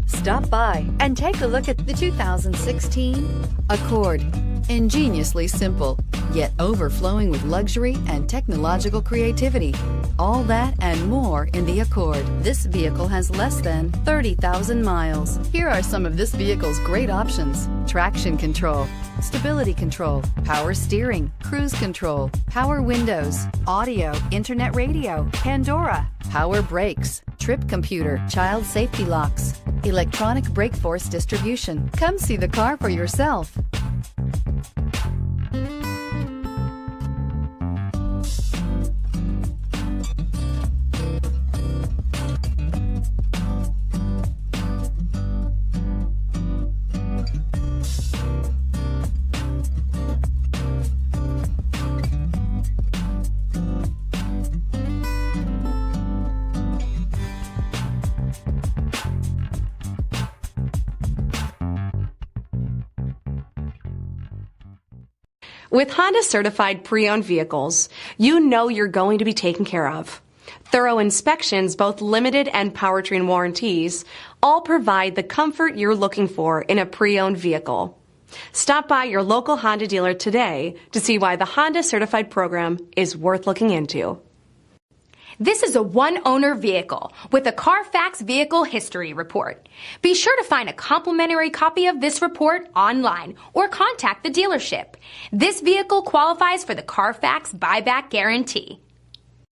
Stop by and take a look at the 2016 Accord. Ingeniously simple, yet overflowing with luxury and technological creativity. All that and more in the Accord. This vehicle has less than 30,000 miles. Here are some of this vehicle's great options: traction control, stability control, power steering, cruise control, power windows, audio, internet radio, Pandora, power brakes, trip computer, child safety locks, electronic brake force distribution. Come see the car for yourself. With Honda certified pre-owned vehicles, you know you're going to be taken care of. Thorough inspections, both limited and powertrain warranties, all provide the comfort you're looking for in a pre-owned vehicle. Stop by your local Honda dealer today to see why the Honda certified program is worth looking into. This is a one-owner vehicle with a CARFAX Vehicle History Report. Be sure to find a complimentary copy of this report online or contact the dealership. This vehicle qualifies for the CARFAX Buyback Guarantee.